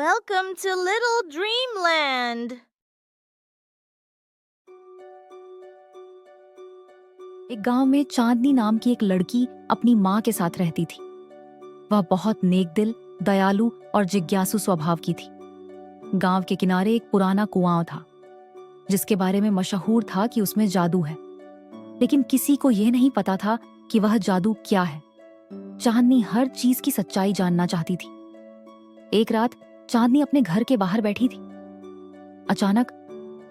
Welcome to Little Dreamland. एक गांव में चांदनी नाम की एक लड़की अपनी माँ के साथ रहती थी। वह बहुत नेकदिल, दयालु और जिज्ञासु स्वभाव की थी। गांव के किनारे एक पुराना कुआं था, जिसके बारे में मशहूर था कि उसमें जादू है, लेकिन किसी को यह नहीं पता था कि वह जादू क्या है। चांदनी हर चीज की सच्चाई जानना चाहती थी। एक रात चांदनी अपने घर के बाहर बैठी थी। अचानक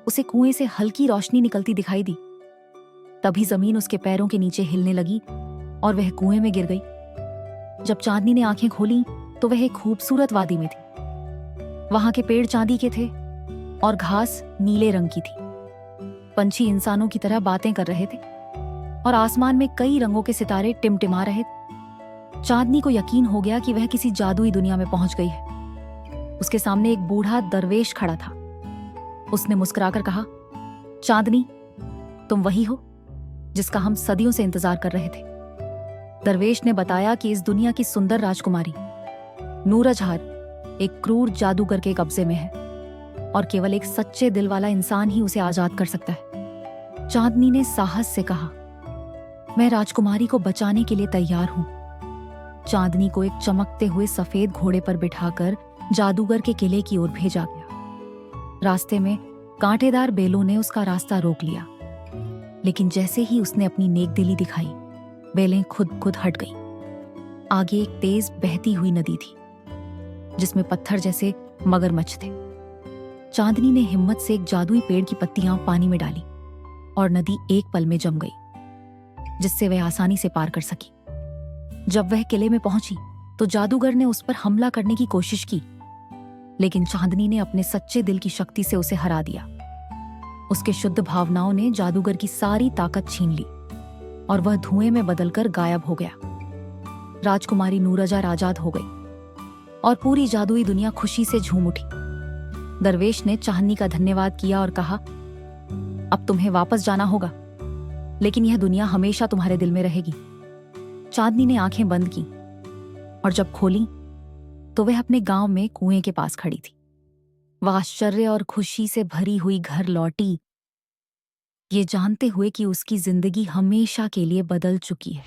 उसे कुएं से हल्की रोशनी निकलती दिखाई दी। तभी जमीन उसके पैरों के नीचे हिलने लगी और वह कुएं में गिर गई। जब चांदनी ने आंखें खोली तो वह एक खूबसूरत वादी में थी। वहां के पेड़ चांदी के थे और घास नीले रंग की थी। पंछी इंसानों की तरह बातें कर रहे थे और आसमान में कई रंगों के सितारे टिमटिमा रहे थे। चांदनी को यकीन हो गया कि वह किसी जादुई दुनिया में पहुंच गई है। उसके सामने एक बूढ़ा दरवेश खड़ा था। उसने मुस्कुराकर कहा, चांदनी, तुम वही हो जिसका हम सदियों से इंतजार कर रहे थे। दरवेश ने बताया कि इस दुनिया की सुंदर राजकुमारी नूरजहार एक क्रूर जादूगर के कब्जे में है और केवल एक सच्चे दिल वाला इंसान ही उसे आजाद कर सकता है। चांदनी ने साहस से कहा, मैं राजकुमारी को बचाने के लिए तैयार हूं। चांदनी को एक चमकते हुए सफेद घोड़े पर बिठाकर जादूगर के किले की ओर भेजा गया। रास्ते में कांटेदार बेलों ने उसका रास्ता रोक लिया, लेकिन जैसे ही उसने अपनी नेकदिली दिखाई, बेलें खुद हट गईं। आगे एक तेज बहती हुई नदी थी, जिसमें पत्थर जैसे मगरमच्छ थे। चांदनी ने हिम्मत से एक जादुई पेड़ की पत्तियां पानी में डाली और नदी एक पल में जम गई, जिससे वह आसानी से पार कर सकी। जब वह किले में पहुंची तो जादूगर ने उस पर हमला करने की कोशिश की, लेकिन चांदनी ने अपने सच्चे दिल की शक्ति से उसे हरा दिया। उसके शुद्ध भावनाओं ने जादूगर की सारी ताकत छीन ली और वह धुएं में बदलकर गायब हो गया। राजकुमारी नूरजहार आजाद हो गई और पूरी जादुई दुनिया खुशी से झूम उठी। दरवेश ने चांदनी का धन्यवाद किया और कहा, अब तुम्हें वापस जाना होगा, लेकिन यह दुनिया हमेशा तुम्हारे दिल में रहेगी। चांदनी ने आंखें बंद की और जब खोली तो वह अपने गांव में कुएं के पास खड़ी थी। वह आश्चर्य और खुशी से भरी हुई घर लौटी, ये जानते हुए कि उसकी जिंदगी हमेशा के लिए बदल चुकी है।